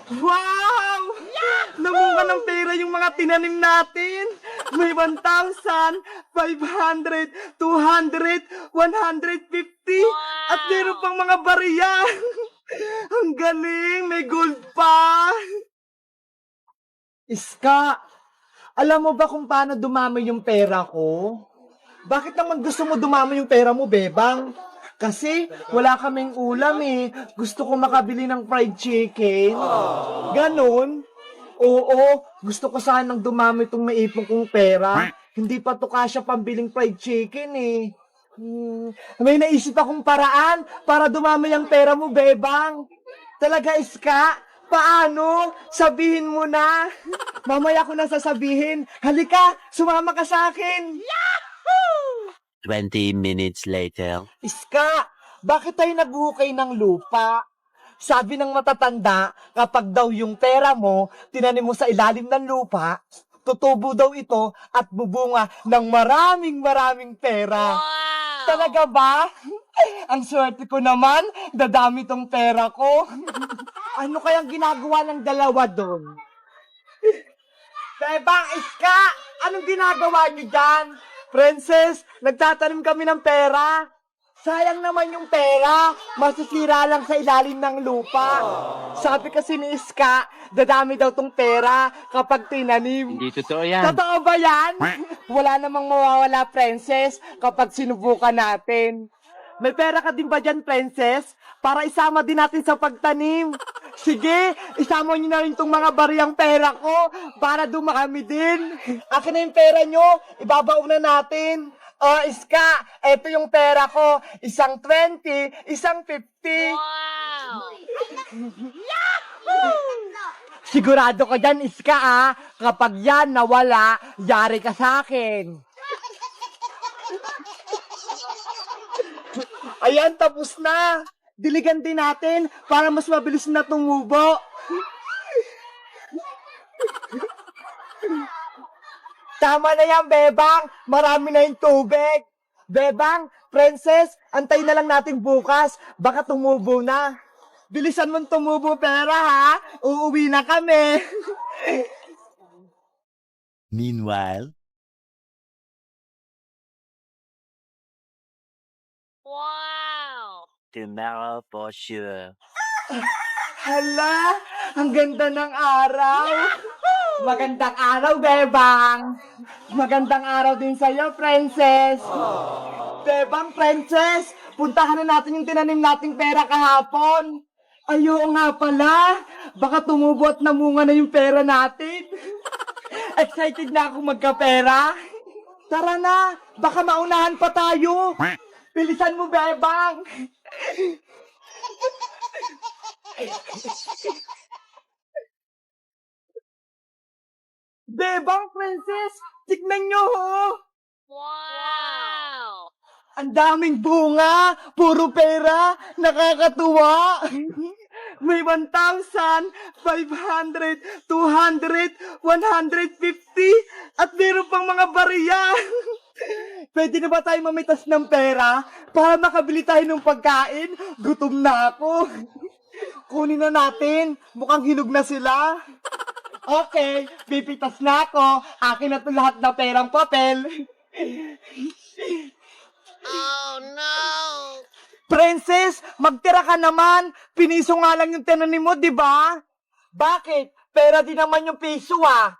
Wow! Namunga ng pera yung mga tinanim natin. May 1,000, 500, 200, 150, at meron pang mga bariya. Ang galing, may gold pa. Iska, alam mo ba kung paano dumami yung pera ko? Bakit naman gusto mo dumami yung pera mo, Bebang? Kasi wala kaming ulam eh. Gusto ko makabili ng fried chicken. Ganon. Oo, gusto ko sanang dumami itong maipon kong pera. Hindi pa to kasya pambiling fried chicken eh. May naisip akong paraan para dumami ang pera mo, Bebang. Talaga, Iska? Paano? Sabihin mo na. Mamaya ko na sasabihin. Halika, sumama ka sa akin. 20 minutes later. Iska, bakit tayo naghuhukay ng lupa? Sabi ng matatanda, kapag daw yung pera mo, tinanim mo sa ilalim ng lupa, tutubo daw ito at bubunga ng maraming pera. Talaga ba? Ang swerte ko naman, dadami tong pera ko. Ano kayang ginagawa ng dalawa doon? Bebang, Iska, anong ginagawa niyo dyan? Princess, nagtatanim kami ng pera. Sayang naman yung pera, masisira lang sa ilalim ng lupa. Sabi kasi ni Iska, dadami daw tong pera kapag tinanim. Hindi totoo yan. Totoo ba yan? Wala namang mawawala, Princess, kapag sinubukan natin. May pera ka din ba dyan, Princess? Para isama din natin sa pagtanim. Sige, isama nyo na rin itong mga bariyang pera ko para dumami din. Akin na yung pera nyo, ibabaon na natin. Iska, eto yung pera ko. Isang 20, isang 50. Sigurado ka dyan, Iska, kapag yan nawala, yari ka sa akin. Ayan, tapos na. Diligan din natin para mas mabilis na tumubo. Tama na yan, Bebang. Marami na yung tubig. Bebang, Princess, antay na lang natin bukas. Baka tumubo na. Bilisan mong tumubo pera, ha? Uuwi na kami. Meanwhile, Wow! tomorrow for sure. Hala, ang ganda ng araw. Magandang araw, Bebang. Magandang araw din sa'yo, Princess. Bebang, Princess, puntahan na natin yung tinanim nating pera kahapon. Ayoko nga pala. Baka tumubo at namunga na yung pera natin. Excited na ako magkapera. Tara na, baka maunahan pa tayo. Bilisan mo, Bebang. Bebang, Princess, tignan nyo, ho. Wow! Ang daming bunga, puro pera, nakakatuwa. May 1,000, 500, 200, 150, at meron pang mga bariya. Pwede na ba tayo mamitas ng pera para makabili tayo ng pagkain? Gutom na ako. Kunin na natin, mukhang hinog na sila. Okay, pipitas na ako. Akin na to lahat na perang papel. Oh no! Princess, magtira ka naman. Piniso nga lang yung tinanim mo, di ba? Bakit? Pera din naman yung piso, ah.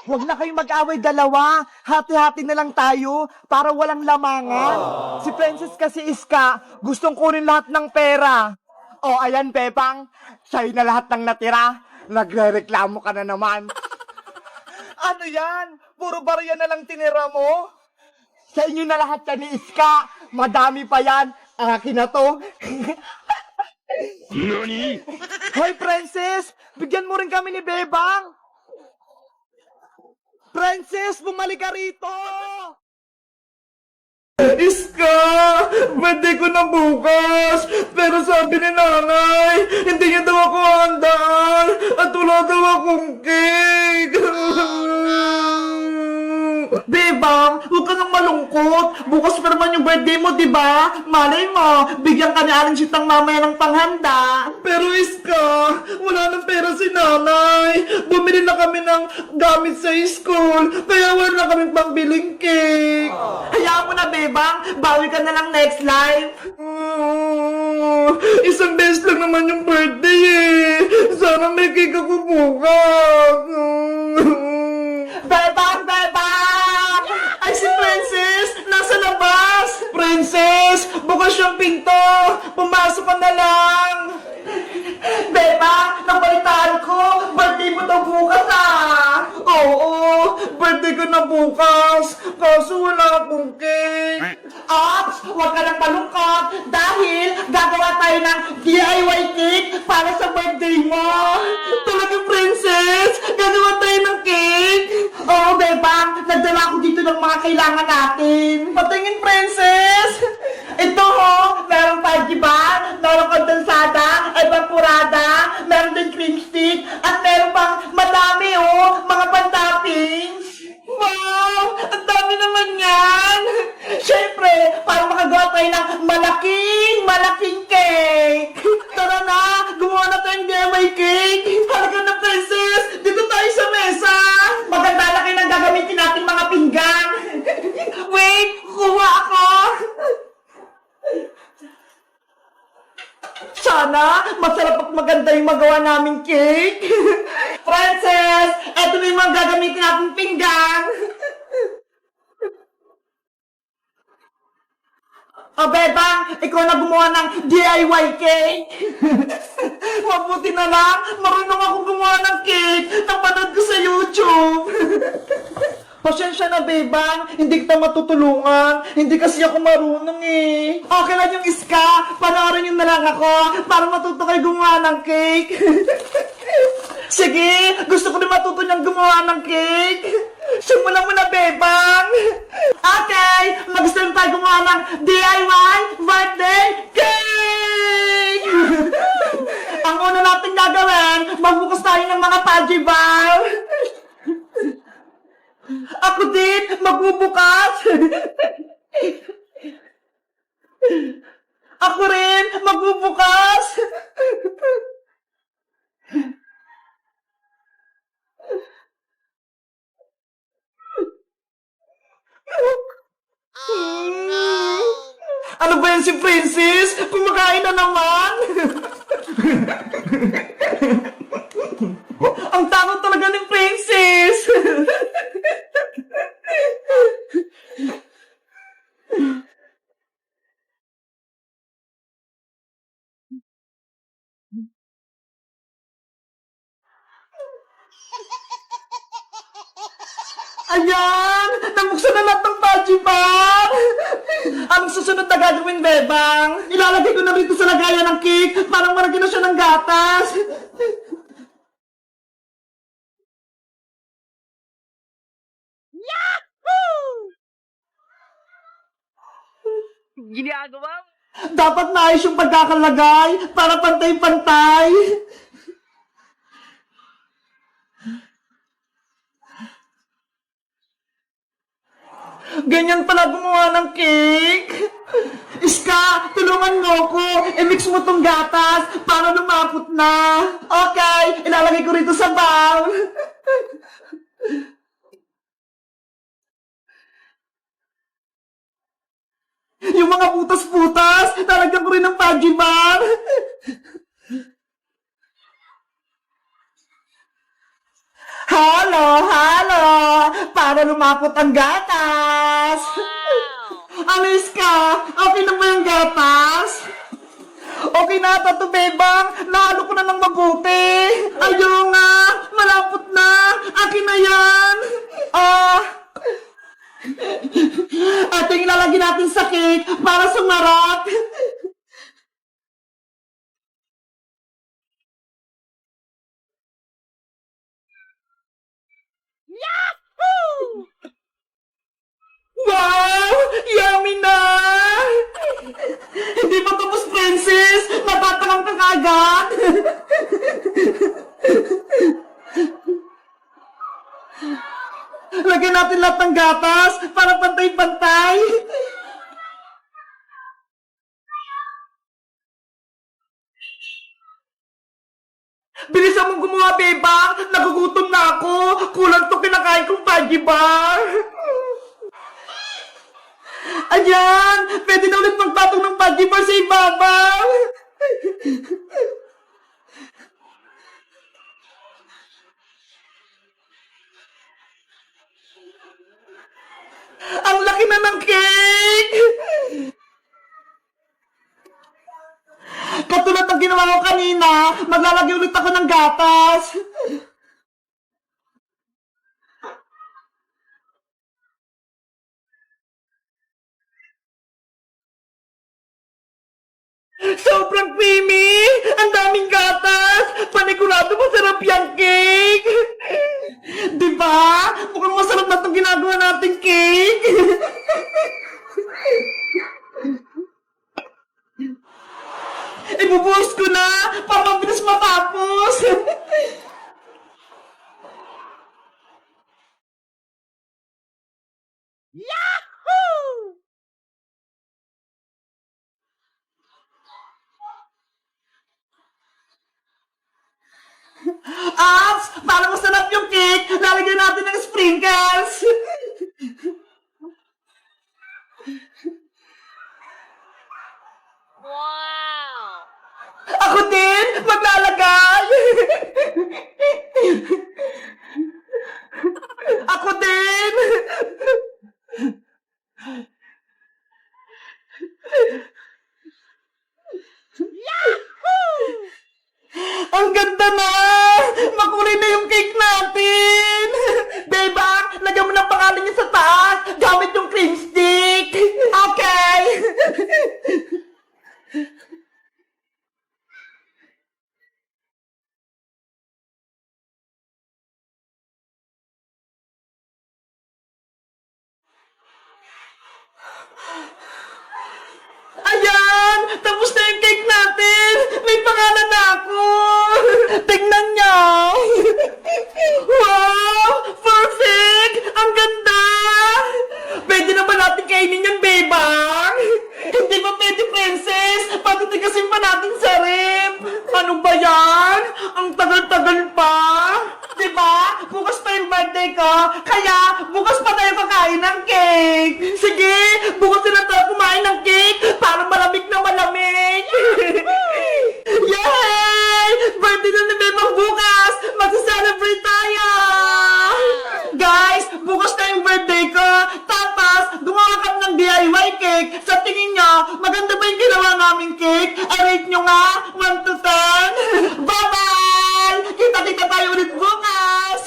Huwag na kayong mag-away dalawa. Hati-hati na lang tayo para walang lamangan. Si Princess kasi Iska, gustong kunin lahat ng pera. O, ayan, Bebang. Sa'yo na lahat ng natira. Nagre-reklamo ka na naman. Ano yan? Puro barya na lang tinira mo? Sa inyo na lahat yan ni Iska. Madami pa yan. Akin na to. Nani? Hoy, Princess! Bigyan mo rin kami ni Bebang! Princess, bumalik ka rito! Iska! Birthday ko na bukas! Pero sabi ni nanay, hindi niya daw ako handaan at wala daw akong cake! Bebang! Bebang, huwag ka nang malungkot. Bukas pa naman yung birthday mo, di ba? Malay mo, bigyan ka ni Aling Sitang mamaya ng panghanda. Pero Iska, wala nang pera si nanay. Bumili na kami ng gamit sa school, kaya wala na kaming pambiling cake. Hayaan mo na, Bebang. Bawi ka na lang next life. Isang beses lang naman yung birthday eh. Sana may cake ako bukas. Bebang! Bebang! Ay, si Princess! Nasa labas! Princess! Bukas yung pinto! Pumasok ka na lang! Bebang! Nabalitaan ko! Birthday mo daw bukas ah! Oo! Birthday ko na bukas! Kaso wala akong cake! Ops! Huwag ka nang malungkot! Dahil gagawa tayo ng DIY cake para sa birthday mo! Talaga, Princess! Gagawa tayo ng cake! Oo, Bebang! Nagdala ako dito ng mga kailangan natin! Patingin, Princess! Ito ho! Merong pajiban, merong kondensada, ay pampurada, meron din cream stick, at meron pang madami oh! Mga pan-toppings! Wow! Ang dami naman yan! Siyempre, para makagawa tayo ng malaking cake! Tara na! Gumawa na tayong DIY cake! Halika na, Princess! Dito tayo sa mesa! Maganda na kayo ng gagamitin natin mga pinggan! Wait! Kuha ako! Sana, masarap at maganda yung magawa naming cake! Princess! Eto na yung mga gagamitin natin pinggan! O, Bebang, ikaw na gumawa ng DIY cake. Mabuti na lang, marunong ako gumawa ng cake. Napanood ko sa YouTube. Pasensya na, Bebang, hindi kita matutulungan. Hindi kasi ako marunong eh. Okay lang yung Iska, panoorin niyo na lang ako para matuto kayo gumawa ng cake. Sige, gusto ko rin matuto niyang gumawa ng cake. Simulan mo na, Bebang. Okay, mag-start tayo gumawa ng DIY birthday cake! Ang una natin gagawin, magbukas tayo ng mga pajibar. Ako din, magbubukas. Ako rin, magbubukas. Oh no! Ano ba yan si Princess? Kumakain na naman! Ang takot talaga ni Princess! Ayan! Nabuksan na lahat ng pajibar! Ang susunod na gagawin, Bebang, ilalagay ko na rito sa lagayan ng cake para maragyan na siya ng gatas. Ginagawa mo? Dapat maayos yung pagkakalagay para pantay-pantay. Ganyan pala gumawa ng cake. Iska, tulungan mo ko. I-mix mo tong gatas para lumapot na. Okay, ilalagay ko rito sa bowl. Yung mga butas-butas, talagyan ko rin ng pajibar. Halo, halo! Para lumapot ang gatas! Wow! Alis ka! Okay na ba yung gatas? Okay na ata to, Bebang! Nahalo ko na ng mabuti! Ayaw nga! Malapot na! Akin na yan! Ito yung ilalagay natin sa cake para sumarap! Wow! Yummy na! Hindi pa tapos, Princess! Natatakam ka kagad! Lagyan Lagyan natin lahat ng gatas para pantay-pantay. Bilisan mong gumawa, beba! Nagugutom na ako! Kulang to kinakain kong Pudgy Bar! Ayan! Pwede na ulit magpatong ng Pudgy Bar sa ibabaw! Ang laki na ng cake! Katulad ng ginawa ko kanina, maglalagay ulit ako ng gatas. Sobrang creamy! Ang daming gatas! Panigurado masarap yung cake! Diba? Mukhang masarap na itong ginagawa nating cake! Ibubuhos ko na! Para mabilis matapos! Apps! Para masarap yung cake, lalagyan natin ng sprinkles! Wow! Ako din! Maglalagay! Ako din! Ang ganda na! Makulay na yung cake natin! Bebang, lagyan mo ng pangalan niya sa taas gamit yung cream stick! Okay! Ayan! Tapos na yung cake natin! May pangalan na ako! Tingnan niyo! Wow! Perfect! Ang ganda! Pwede na ba natin kainin yung bebang? Hindi ba pwede, princess? Patitigasin pa natin sa rep! Ano ba yan? Ang tagal-tagal pa! Diba? Bukas pa yung birthday ko, kaya bukas pa tayo kakain ng cake! Sige! Bukas na tayo kumain ng cake para malamig na malamig! Yay! Birthday na ni Bebang bukas! Magsa-celebrate tayo! Guys, bukas na yung birthday ko! Tapos, gumawa kami ng DIY cake! Sa tingin nyo, maganda ba yung ginawa naming cake? I-rate nyo nga! 1 to 10! Bye-bye! Kita-kita tayo ulit bukas!